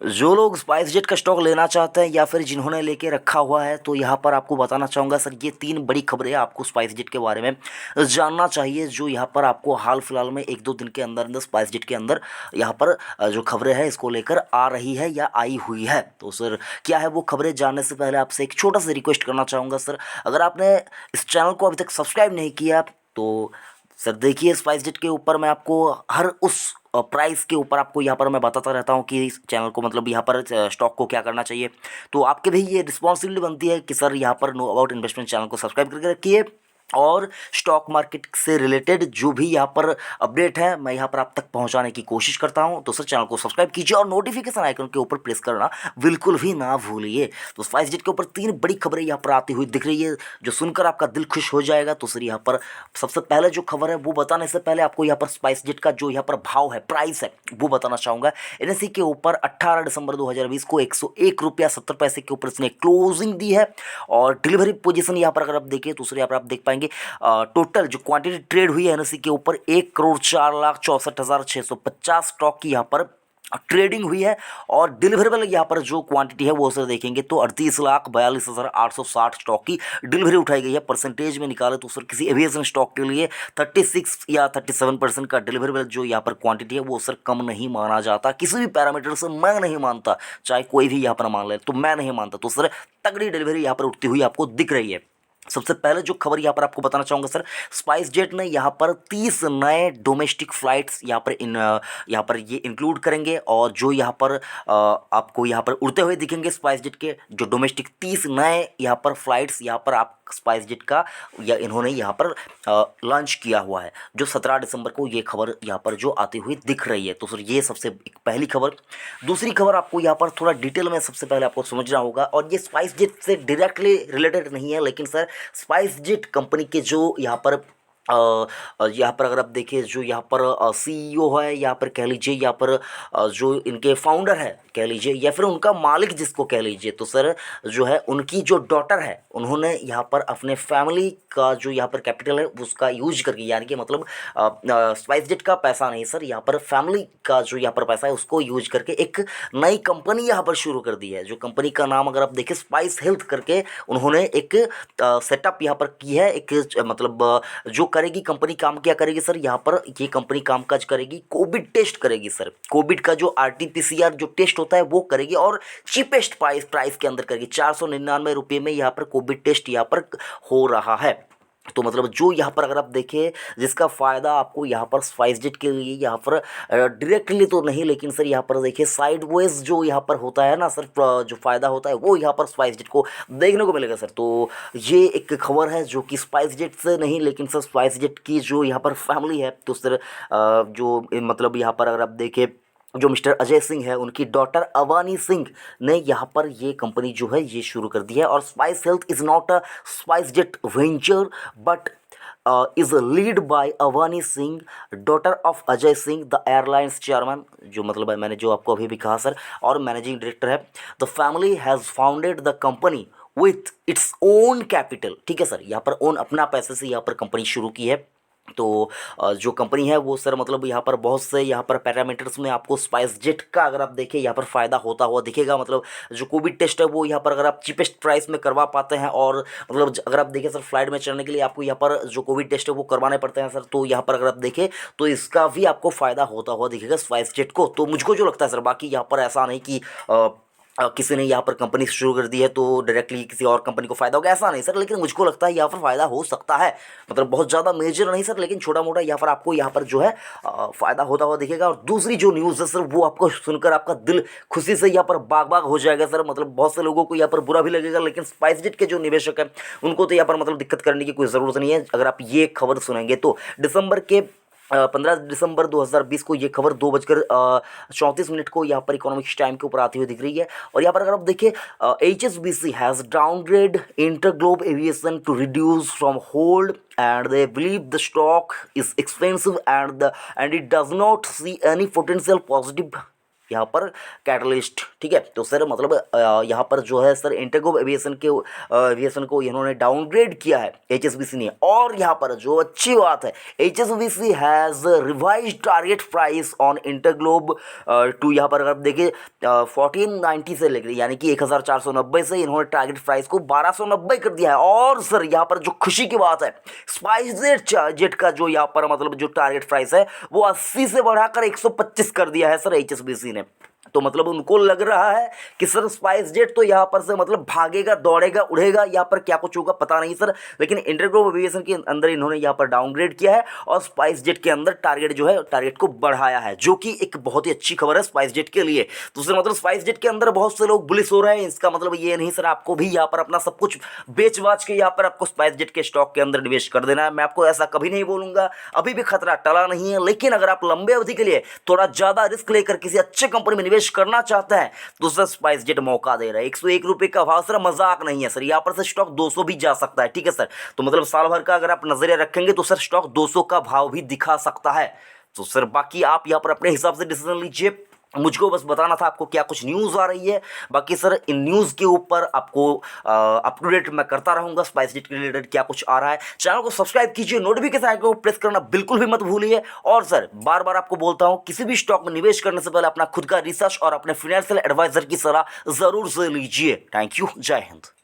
जो लोग spice jet का स्टॉक लेना चाहते हैं या फिर जिन्होंने लेके रखा हुआ है, तो यहाँ पर आपको बताना चाहूँगा सर, ये 3 बड़ी खबरें आपको स्पाइस जेट के बारे में जानना चाहिए, जो यहाँ पर आपको हाल फिलहाल में 1-2 दिन के अंदर अंदर स्पाइस जेट के अंदर यहाँ पर जो खबरें हैं इसको लेकर आ रही है या आई हुई है। तो सर क्या है वो खबरें, जानने से पहले आपसे एक छोटा सा रिक्वेस्ट करना चाहूँगा सर, अगर आपने इस चैनल को अभी तक सब्सक्राइब नहीं किया तो सर देखिए, स्पाइस जेट के ऊपर मैं आपको हर उस प्राइस के ऊपर आपको यहाँ पर मैं बताता रहता हूँ कि इस चैनल को मतलब यहाँ पर स्टॉक को क्या करना चाहिए। तो आपके भी ये रिस्पॉन्सिबिलिटी बनती है कि सर यहाँ पर नो अबाउट इन्वेस्टमेंट चैनल को सब्सक्राइब करके रखिए, और स्टॉक मार्केट से रिलेटेड जो भी यहाँ पर अपडेट है मैं यहाँ पर आप तक पहुँचाने की कोशिश करता हूँ। तो सर चैनल को सब्सक्राइब कीजिए और नोटिफिकेशन आइकन के ऊपर प्रेस करना बिल्कुल भी ना भूलिए। तो स्पाइस जेट के ऊपर 3 बड़ी खबरें यहाँ पर आती हुई दिख रही है, जो सुनकर आपका दिल खुश हो जाएगा। तो सर यहाँ पर सबसे पहले जो खबर है वो बताने से पहले आपको यहाँ पर स्पाइस जेट का जो यहाँ पर भाव है, प्राइस है, वो बताना चाहूँगा। एनएसई के ऊपर 18 दिसंबर 2020 को 101 रुपया 70 पैसे के ऊपर इसने क्लोजिंग दी है। और डिलीवरी पोजीशन यहाँ पर अगर आप देखें तो सर यहाँ पर आप देख पाएंगे टोटल जो क्वांटिटी ट्रेड हुई है एनएसई के ऊपर 1,04,64,650 स्टॉक की यहाँ पर ट्रेडिंग हुई है। और डिलीवरेबल यहाँ पर जो क्वांटिटी है वो सर देखेंगे तो 38,42,860 स्टॉक की डिलीवरी उठाई गई है। परसेंटेज में निकाले तो सर किसी एविएशन स्टॉक के लिए 36 या 37% का डिलीवरेबल जो यहाँ पर क्वांटिटी है वो सर कम नहीं माना जाता। किसी भी पैरामीटर से मैं नहीं मानता, चाहे कोई भी यहाँ पर मान ले, तो मैं नहीं मानता। तो सर तगड़ी डिलीवरी यहाँ पर उठती हुई आपको दिख रही है। सबसे पहले जो खबर यहाँ पर आपको बताना चाहूँगा सर, स्पाइस जेट ने यहाँ पर 30 नए डोमेस्टिक फ़्लाइट्स यहाँ पर ये इंक्लूड करेंगे। और जो यहाँ पर आपको यहाँ पर उड़ते हुए दिखेंगे स्पाइस जेट के जो डोमेस्टिक 30 नए यहाँ पर फ़्लाइट्स यहाँ पर आप स्पाइस जेट का या इन्होंने यहाँ पर लॉन्च किया हुआ है, जो 17 दिसंबर को ये खबर यहाँ पर जो आती हुई दिख रही है। तो सर ये सबसे एक पहली खबर। दूसरी खबर आपको यहाँ पर थोड़ा डिटेल में सबसे पहले आपको समझना होगा, और ये स्पाइस जेट से डायरेक्टली रिलेटेड नहीं है, लेकिन सर स्पाइस जेट कंपनी के जो यहाँ पर यहाँ पर अगर आप देखिए जो यहाँ पर सीईओ है, यहाँ पर कह लीजिए यहाँ पर जो इनके फाउंडर है कह लीजिए, या फिर उनका मालिक जिसको कह लीजिए, तो सर जो है उनकी जो डॉटर है उन्होंने यहाँ पर अपने फैमिली का जो यहाँ पर कैपिटल है उसका यूज करके, यानी कि मतलब स्पाइस जेट का पैसा नहीं सर, यहाँ पर फैमिली का जो यहाँ पर पैसा है उसको यूज करके एक नई कंपनी यहाँ पर शुरू कर दी है। जो कंपनी का नाम अगर आप देखें स्पाइस हेल्थ करके, उन्होंने एक सेटअप यहाँ पर की है। एक मतलब जो करेगी कंपनी, काम क्या करेगी सर, यहाँ पर ये कंपनी कामकाज करेगी, कोविड टेस्ट करेगी सर। कोविड का जो आरटीपीसीआर जो टेस्ट होता है वो करेगी, और चीपेस्ट प्राइस के अंदर करेगी। 499 रुपये में यहाँ पर कोविड टेस्ट यहाँ पर हो रहा है। तो मतलब जो यहाँ पर अगर आप देखें जिसका फ़ायदा आपको यहाँ पर स्पाइस जेट के लिए यहाँ पर डायरेक्टली तो नहीं, लेकिन सर यहाँ पर देखिए साइडवेज जो यहाँ पर होता है ना सर, जो फ़ायदा होता है वो यहाँ पर स्पाइस जेट को देखने को मिलेगा सर। तो ये एक खबर है जो कि स्पाइस जेट से नहीं, लेकिन सर स्पाइस जेट की जो यहाँ पर फैमिली है, तो सर जो मतलब यहाँ पर अगर आप देखें जो मिस्टर अजय सिंह है उनकी डॉटर अवानी सिंह ने यहाँ पर ये कंपनी जो है ये शुरू कर दी है। और spice health is not a spice jet venture but is lead by Avani Singh, daughter of Ajay Singh the airlines chairman, जो मतलब है मैंने जो आपको अभी भी कहा सर, और मैनेजिंग डायरेक्टर है। The family has founded the company with its own capital. ठीक है सर, यहाँ पर ओन अपना पैसे से यहाँ पर कंपनी शुरू की है। तो जो कंपनी है वो सर मतलब यहाँ पर बहुत से यहाँ पर पैरामीटर्स में आपको स्पाइस जेट का अगर आप देखें यहाँ पर फ़ायदा होता हुआ दिखेगा। मतलब जो कोविड टेस्ट है वो यहाँ पर अगर आप चीपेस्ट प्राइस में करवा पाते हैं, और मतलब अगर आप देखें सर फ्लाइट में चढ़ने के लिए आपको यहाँ पर जो कोविड टेस्ट है वो करवाने पड़ते हैं सर, तो यहाँ पर अगर आप देखें तो इसका भी आपको फ़ायदा होता हुआ दिखेगा स्पाइस जेट को। तो मुझको जो लगता है सर, बाकी यहाँ पर ऐसा नहीं कि किसी ने यहाँ पर कंपनी शुरू कर दी है तो डायरेक्टली किसी और कंपनी को फ़ायदा होगा, ऐसा नहीं सर। लेकिन मुझको लगता है यहाँ पर फ़ायदा हो सकता है, मतलब बहुत ज़्यादा मेजर नहीं सर, लेकिन छोटा मोटा यहाँ पर आपको यहाँ पर जो है फ़ायदा होता हुआ दिखेगा। और दूसरी जो न्यूज़ है सर वो आपको सुनकर आपका दिल खुशी से यहाँ पर बाग बाग हो जाएगा सर। मतलब बहुत से लोगों को यहाँ पर बुरा भी लगेगा, लेकिन स्पाइस जेट के जो निवेशक हैं उनको तो यहाँ पर मतलब दिक्कत करने की कोई ज़रूरत नहीं है। अगर आप ये खबर सुनेंगे तो दिसंबर के 15 दिसंबर 2020 को ये खबर 2:34 को यहाँ पर इकोनॉमिक्स टाइम के ऊपर आती हुई दिख रही है। और यहाँ पर अगर आप देखिए HSBC has downgrade InterGlobe aviation to reduce from hold and they believe the stock is expensive and it does not see any potential positive यहाँ पर कैटलिस्ट, ठीक है। तो सर मतलब यहाँ पर जो है सर इंडिगो एविएशन को इन्होंने डाउनग्रेड किया है HSBC ने। और यहाँ पर जो अच्छी बात है, HSBC has revise target price on InterGlobe to, यहाँ पर अगर आप देखिए 1490 से लेकर यानी कि 1490 से इन्होंने टारगेट प्राइस को 1290 कर दिया है। और सर यहाँ पर जो खुशी की बात है, स्पाइस जेट का जो यहाँ पर मतलब जो टारगेट प्राइस है वो 80 से बढ़ाकर 125 कर दिया है सर HSBC ने। तो मतलब उनको लग रहा है कि सर स्पाइस जेट तो यहाँ पर से मतलब भागेगा, दौड़ेगा, उड़ेगा, यहाँ पर क्या कुछ होगा पता नहीं सर। लेकिन इंटरग्लोब एविएशन के अंदर इन्होंने यहाँ पर डाउनग्रेड किया है और स्पाइस जेट के अंदर टारगेट जो है टारगेट को बढ़ाया है, जो कि एक बहुत ही अच्छी खबर है स्पाइस जेट के लिए। तो सर मतलब स्पाइस जेट के अंदर बहुत से लोग बुलिश हो रहे हैं, इसका मतलब ये नहीं सर आपको भी यहाँ पर अपना सब कुछ बेच बाच के यहाँ पर आपको स्पाइस जेट के स्टॉक के अंदर निवेश कर देना है। मैं आपको ऐसा कभी नहीं बोलूंगा, अभी भी खतरा टला नहीं है। लेकिन अगर आप लंबे अवधि के लिए थोड़ा ज़्यादा रिस्क लेकर किसी अच्छे कंपनी में निवेश करना चाहते हैं तो सर स्पाइस जेट मौका दे रहा है। 101 रुपये का भाव सर मजाक नहीं है सर, यहाँ पर से स्टॉक 200 भी जा सकता है, ठीक है सर। तो मतलब साल भर का अगर आप नजरिया रखेंगे तो सर स्टॉक 200 का भाव भी दिखा सकता है। तो सर बाकी आप यहाँ पर अपने हिसाब से डिसीजन लीजिए, मुझको बस बताना था आपको क्या कुछ न्यूज़ आ रही है। बाकी सर इन न्यूज़ के ऊपर आपको अप टू डेट मैं करता रहूँगा, स्पाइस जेट के रिलेटेड क्या कुछ आ रहा है। चैनल को सब्सक्राइब कीजिए, नोटिफिकेशन आइकन को प्रेस करना बिल्कुल भी मत भूलिए। और सर बार बार आपको बोलता हूँ, किसी भी स्टॉक में निवेश करने से पहले अपना खुद का रिसर्च और अपने फाइनेंशियल एडवाइजर की सलाह ज़रूर से लीजिए। थैंक यू, जय हिंद।